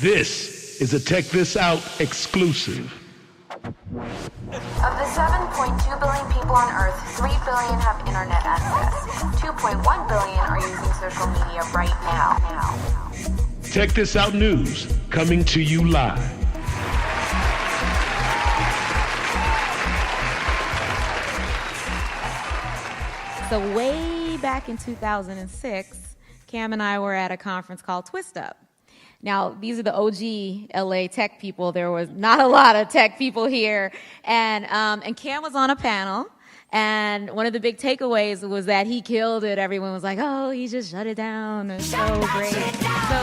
This is a Check This Out exclusive. Of the 7.2 billion people on Earth, 3 billion have internet access. 2.1 billion are using social media right now. Check This Out News, coming to you live. So way back in 2006, Cam and I were at a conference called Twist Up. Now, these are the OG LA tech people. There was not a lot of tech people here. And Cam was on a panel. And one of the big takeaways was that he killed it. Everyone was like, oh, he just shut it down. It's so great.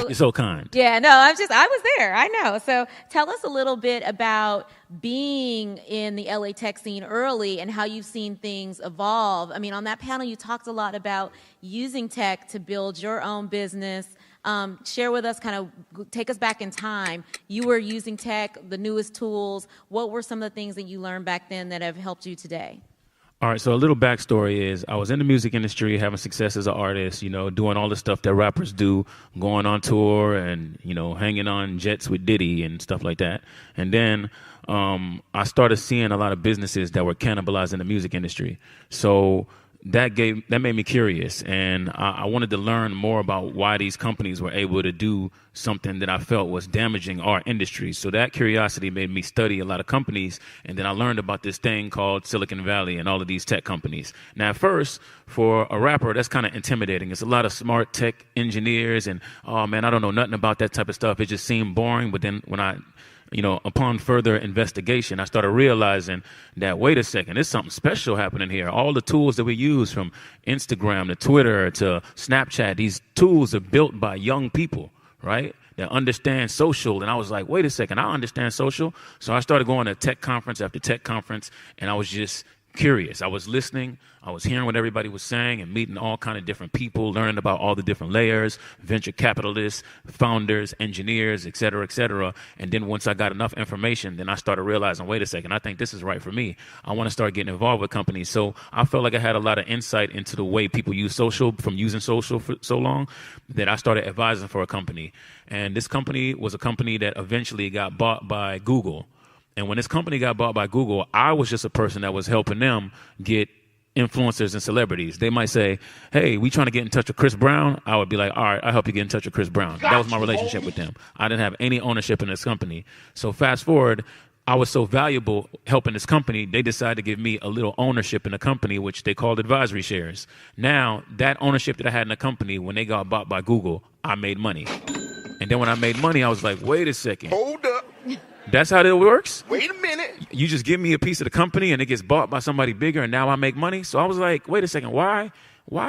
You're so kind. Yeah, no, I was there. I know. So tell us a little bit about being in the LA tech scene early and how you've seen things evolve. I mean, on that panel, you talked a lot about using tech to build your own business. Share with us, kind of take us back in time. You were using tech, the newest tools. What were some of the things that you learned back then that have helped you today? All right, so a little backstory is I was in the music industry, having success as an artist, doing all the stuff that rappers do, going on tour and, hanging on jets with Diddy and stuff like that. And then I started seeing a lot of businesses that were cannibalizing the music industry. So that made me curious, and I wanted to learn more about why these companies were able to do something that I felt was damaging our industry. So that curiosity made me study a lot of companies, and then I learned about this thing called Silicon Valley and all of these tech companies. Now, at first, for a rapper, that's kind of intimidating. It's a lot of smart tech engineers, and, oh, man, I don't know nothing about that type of stuff. It just seemed boring, but then when upon further investigation, I started realizing that, wait a second, there's something special happening here. All the tools that we use, from Instagram to Twitter to Snapchat, these tools are built by young people, right, that understand social. And I was like, wait a second, I understand social. So I started going to tech conference after tech conference, and I was just curious. I was listening. I was hearing what everybody was saying and meeting all kind of different people, learning about all the different layers, venture capitalists, founders, engineers, et cetera, et cetera. And then once I got enough information, then I started realizing, wait a second, I think this is right for me. I want to start getting involved with companies. So I felt like I had a lot of insight into the way people use social from using social for so long that I started advising for a company. And this company was a company that eventually got bought by Google. And when this company got bought by Google, I was just a person that was helping them get influencers and celebrities. They might say, hey, we trying to get in touch with Chris Brown. I would be like, all right, I'll help you get in touch with Chris Brown. That was my relationship with them. I didn't have any ownership in this company. So fast forward, I was so valuable helping this company, they decided to give me a little ownership in the company, which they called advisory shares. Now, that ownership that I had in the company, when they got bought by Google, I made money. And then when I made money, I was like, wait a second. Hold up. That's how it works? Wait a minute. You just give me a piece of the company and it gets bought by somebody bigger and now I make money? So I was like, wait a second, why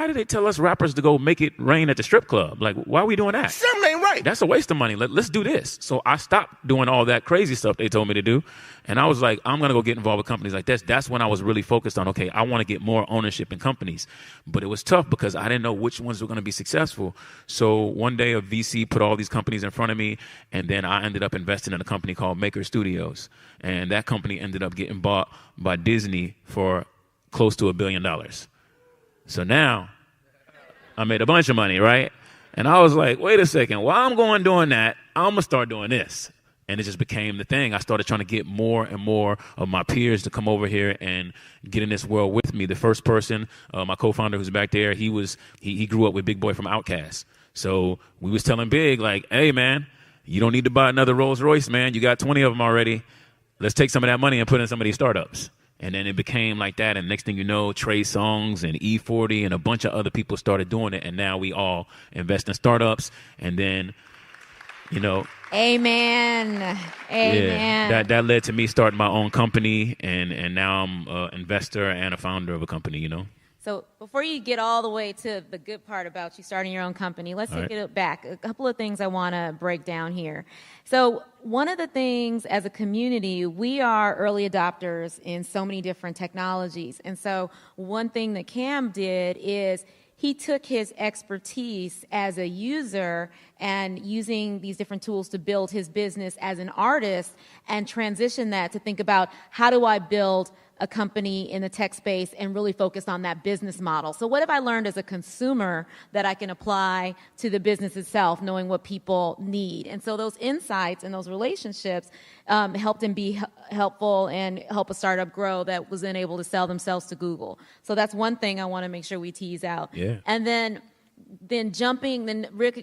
do they tell us rappers to go make it rain at the strip club? Like, why are we doing that? Something ain't right. That's a waste of money. Let's do this. So I stopped doing all that crazy stuff they told me to do. And I was like, I'm going to go get involved with companies like this. That's when I was really focused on, okay, I want to get more ownership in companies. But it was tough because I didn't know which ones were going to be successful. So one day a VC put all these companies in front of me, and then I ended up investing in a company called Maker Studios. And that company ended up getting bought by Disney for close to $1 billion. So now I made a bunch of money, right? And I was like, wait a second, while I'm going doing that, I'm going to start doing this. And it just became the thing. I started trying to get more and more of my peers to come over here and get in this world with me. The first person, my co-founder who's back there, he grew up with Big Boy from Outkast. So we was telling Big, like, hey, man, you don't need to buy another Rolls Royce, man. You got 20 of them already. Let's take some of that money and put in some of these startups. And then it became like that. And next thing you know, Trey Songz and E40 and a bunch of other people started doing it. And now we all invest in startups. And then, Amen. Amen. Yeah, that led to me starting my own company. And now I'm an investor and a founder of a company, So before you get all the way to the good part about you starting your own company, let's take it back. A couple of things I want to break down here. So one of the things as a community, we are early adopters in so many different technologies. And so one thing that Cam did is he took his expertise as a user and using these different tools to build his business as an artist and transition that to think about how do I build a company in the tech space and really focused on that business model. So what have I learned as a consumer that I can apply to the business itself, knowing what people need? And so those insights and those relationships helped them be helpful and help a startup grow that was then able to sell themselves to Google. So that's one thing I want to make sure we tease out. Yeah. And then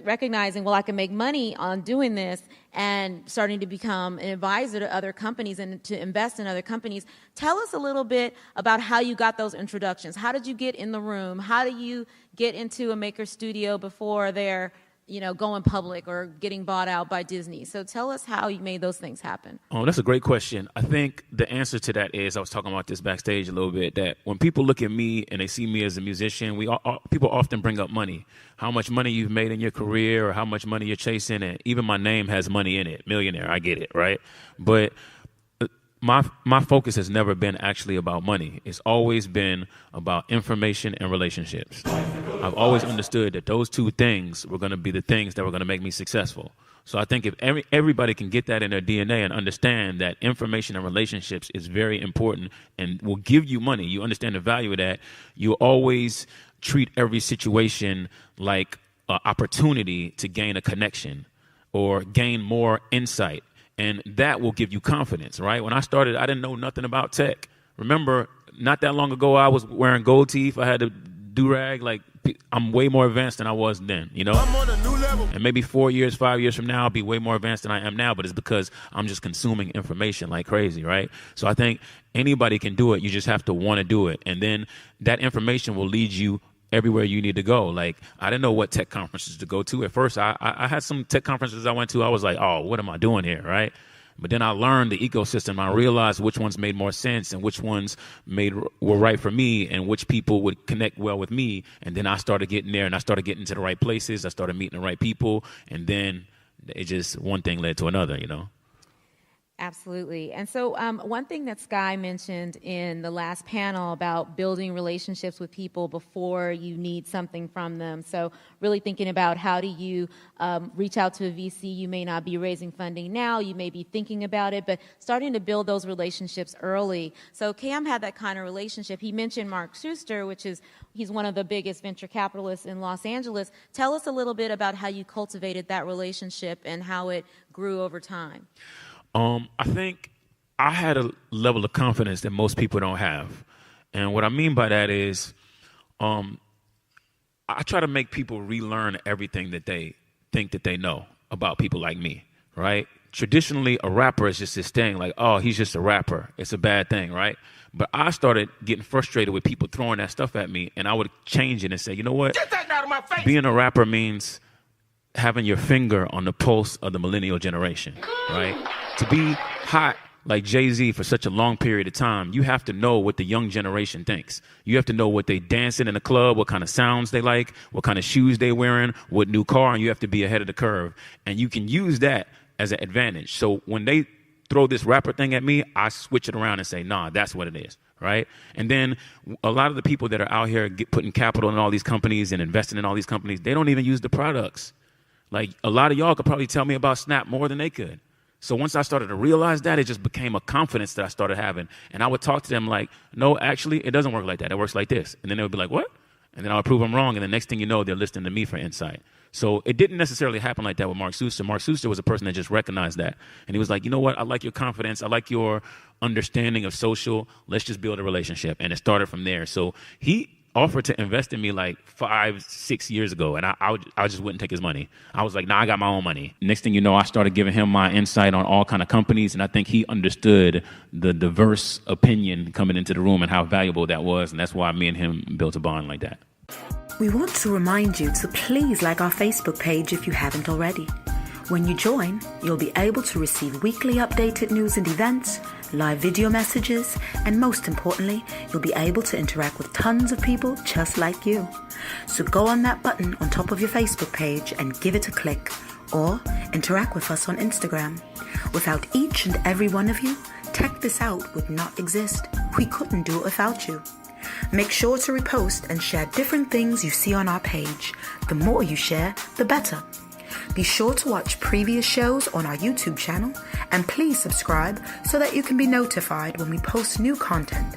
recognizing, well, I can make money on doing this, and starting to become an advisor to other companies and to invest in other companies. Tell us a little bit about how you got those introductions. How did you get in the room? How do you get into a maker studio before they're going public or getting bought out by Disney? So tell us how you made those things happen. Oh, that's a great question. I think the answer to that is, I was talking about this backstage a little bit, that when people look at me and they see me as a musician, people often bring up money, how much money you've made in your career or how much money you're chasing. And even my name has money in it, millionaire, I get it, right? But my focus has never been actually about money. It's always been about information and relationships. I've always understood that those two things were going to be the things that were going to make me successful. So I think if everybody can get that in their DNA and understand that information and relationships is very important and will give you money, you understand the value of that, you always treat every situation like an opportunity to gain a connection or gain more insight. And that will give you confidence, right? When I started, I didn't know nothing about tech. Remember, not that long ago, I was wearing gold teeth. I had a do-rag. Like, I'm way more advanced than I was then, I'm on a new level. And maybe 4 years, 5 years from now, I'll be way more advanced than I am now, but it's because I'm just consuming information like crazy, right? So I think anybody can do it. You just have to want to do it. And then that information will lead you everywhere you need to go. Like, I didn't know what tech conferences to go to. At first, I had some tech conferences I went to. I was like, oh, what am I doing here, right? But then I learned the ecosystem. I realized which ones made more sense and which ones were right for me and which people would connect well with me. And then I started getting there and I started getting to the right places. I started meeting the right people. And then it just, one thing led to another, Absolutely. And so one thing that Sky mentioned in the last panel about building relationships with people before you need something from them. So really thinking about how do you reach out to a VC. You may not be raising funding now. You may be thinking about it, but starting to build those relationships early. So Cam had that kind of relationship. He mentioned Mark Schuster, he's one of the biggest venture capitalists in Los Angeles. Tell us a little bit about how you cultivated that relationship and how it grew over time. I think I had a level of confidence that most people don't have. And what I mean by that is I try to make people relearn everything that they think that they know about people like me, right? Traditionally, a rapper is just this thing like, oh, he's just a rapper. It's a bad thing, right? But I started getting frustrated with people throwing that stuff at me, and I would change it and say, you know what? Get that out of my face! Being a rapper means having your finger on the pulse of the millennial generation, right? To be hot like Jay-Z for such a long period of time, you have to know what the young generation thinks. You have to know what they dancing in the club, what kind of sounds they like, what kind of shoes they wearing, what new car, and you have to be ahead of the curve. And you can use that as an advantage. So when they throw this rapper thing at me, I switch it around and say, nah, that's what it is, right? And then a lot of the people that are out here putting capital in all these companies and investing in all these companies, they don't even use the products. Like, a lot of y'all could probably tell me about Snap more than they could. So once I started to realize that, it just became a confidence that I started having. And I would talk to them like, no, actually, it doesn't work like that. It works like this. And then they would be like, what? And then I would prove them wrong. And the next thing you know, they're listening to me for insight. So it didn't necessarily happen like that with Mark Schuster. Mark Schuster was a person that just recognized that. And he was like, you know what? I like your confidence. I like your understanding of social. Let's just build a relationship. And it started from there. So he offered to invest in me like 5-6 years ago, and I just wouldn't take his money. I was like, nah, I got my own money. Next thing you know, I started giving him my insight on all kind of companies, and I think he understood the diverse opinion coming into the room and how valuable that was, and that's why me and him built a bond like that. We want to remind you to please like our Facebook page if you haven't already. When you join, you'll be able to receive weekly updated news and events, live video messages, and most importantly, you'll be able to interact with tons of people just like you. So go on that button on top of your Facebook page and give it a click, or interact with us on Instagram. Without each and every one of you, Tech This Out would not exist. We couldn't do it without you. Make sure to repost and share different things you see on our page. The more you share, the better. Be sure to watch previous shows on our YouTube channel, and please subscribe so that you can be notified when we post new content.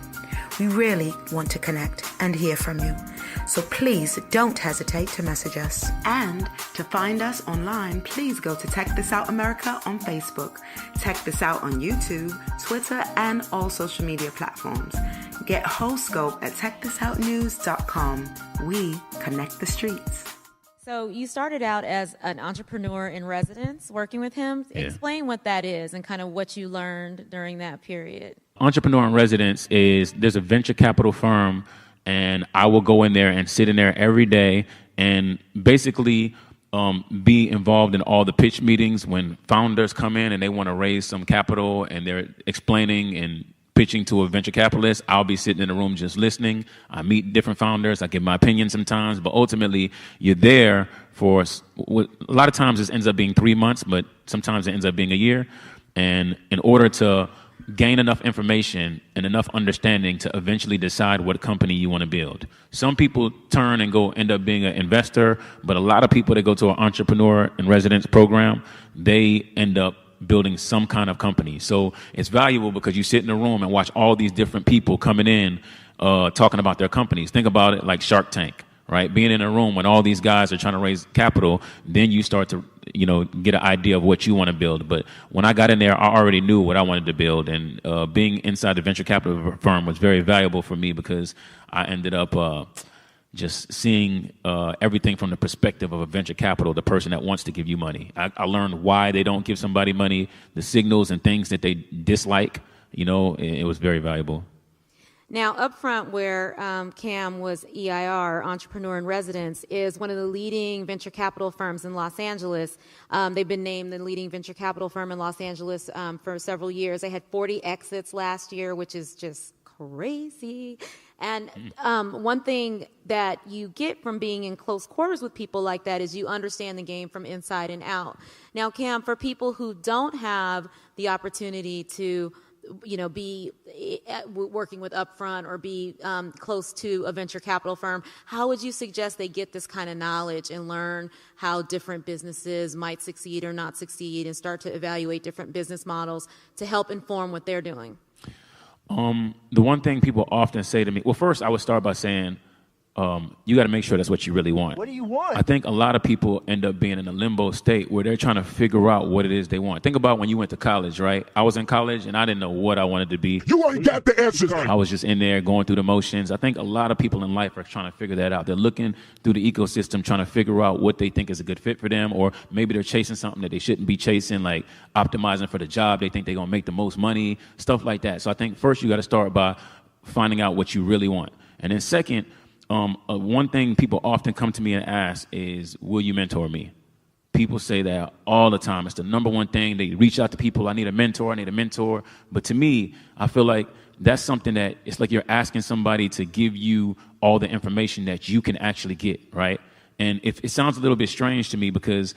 We really want to connect and hear from you. So please don't hesitate to message us. And to find us online, please go to Tech This Out America on Facebook, Tech This Out on YouTube, Twitter, and all social media platforms. Get whole scope at techthisoutnews.com. We connect the streets. So you started out as an entrepreneur in residence working with him. Yeah. Explain what that is and kind of what you learned during that period. Entrepreneur in residence is there's a venture capital firm, and I will go in there and sit in there every day and basically be involved in all the pitch meetings when founders come in and they want to raise some capital and they're explaining and pitching to a venture capitalist. I'll be sitting in the room just listening. I meet different founders. I give my opinion sometimes, but ultimately you're there for, a lot of times this ends up being 3 months, but sometimes it ends up being a year. And in order to gain enough information and enough understanding to eventually decide what company you want to build. Some people turn and end up being an investor, but a lot of people that go to an entrepreneur in residence program, they end up building some kind of company. So it's valuable because you sit in a room and watch all these different people coming in, talking about their companies. Think about it like Shark Tank, right? Being in a room when all these guys are trying to raise capital, then you start to, get an idea of what you want to build. But when I got in there, I already knew what I wanted to build. And being inside the venture capital firm was very valuable for me because I ended up just seeing everything from the perspective of a venture capital, the person that wants to give you money. I learned why they don't give somebody money, the signals and things that they dislike. It was very valuable. Now, up front where Cam was EIR, Entrepreneur in Residence, is one of the leading venture capital firms in Los Angeles. They've been named the leading venture capital firm in Los Angeles for several years. They had 40 exits last year, which is just crazy. And one thing that you get from being in close quarters with people like that is you understand the game from inside and out. Now, Cam, for people who don't have the opportunity to be working with Upfront or be close to a venture capital firm, how would you suggest they get this kind of knowledge and learn how different businesses might succeed or not succeed and start to evaluate different business models to help inform what they're doing? The one thing people often say to me, well, first I would start by saying, you got to make sure that's what you really want. What do you want? I think a lot of people end up being in a limbo state where they're trying to figure out what it is they want. Think about when you went to college, right? I was in college and I didn't know what I wanted to be. You ain't got the answers. I was just in there going through the motions. I think a lot of people in life are trying to figure that out. They're looking through the ecosystem, trying to figure out what they think is a good fit for them, or maybe they're chasing something that they shouldn't be chasing, like optimizing for the job. They think they're going to make the most money, stuff like that. So I think first you got to start by finding out what you really want. And then second, one thing people often come to me and ask is, will you mentor me? People say that all the time. It's the number one thing. They reach out to people, I need a mentor. But to me, I feel like that's something that it's like you're asking somebody to give you all the information that you can actually get, right? And if it sounds a little bit strange to me because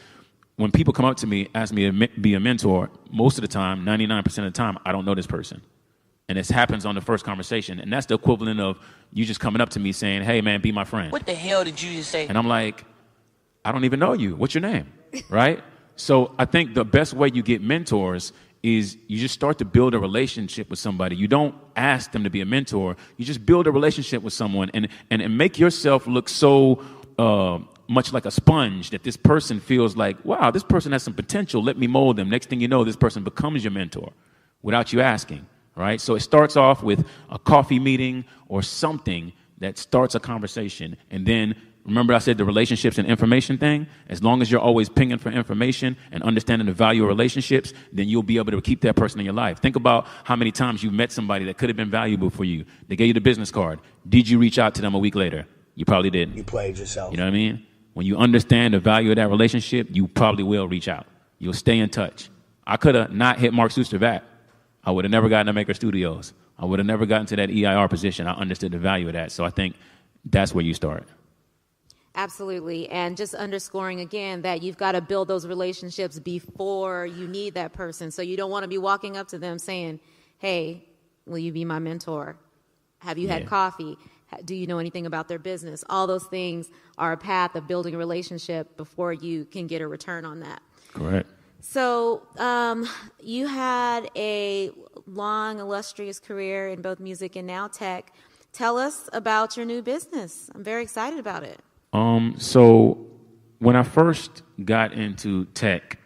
when people come up to me, ask me to be a mentor, most of the time, 99% of the time, I don't know this person. And this happens on the first conversation. And that's the equivalent of you just coming up to me saying, hey, man, be my friend. What the hell did you just say? And I'm like, I don't even know you. What's your name? Right? So I think the best way you get mentors is you just start to build a relationship with somebody. You don't ask them to be a mentor. You just build a relationship with someone and make yourself look so much like a sponge that this person feels like, wow, this person has some potential. Let me mold them. Next thing you know, this person becomes your mentor without you asking. Right? So it starts off with a coffee meeting or something that starts a conversation. And then, remember I said the relationships and information thing? As long as you're always pinging for information and understanding the value of relationships, then you'll be able to keep that person in your life. Think about how many times you met somebody that could have been valuable for you. They gave you the business card. Did you reach out to them a week later? You probably didn't. You played yourself. You know what I mean? When you understand the value of that relationship, you probably will reach out. You'll stay in touch. I could have not hit Mark Suster back. I would have never gotten to Maker Studios. I would have never gotten to that EIR position. I understood the value of that. So I think that's where you start. Absolutely. And just underscoring again that you've got to build those relationships before you need that person. So you don't want to be walking up to them saying, hey, will you be my mentor? Have you had coffee? Do you know anything about their business? All those things are a path of building a relationship before you can get a return on that. Correct. So you had a long, illustrious career in both music and now tech. tell us about your new business. I'm very excited about it. So when I first got into tech,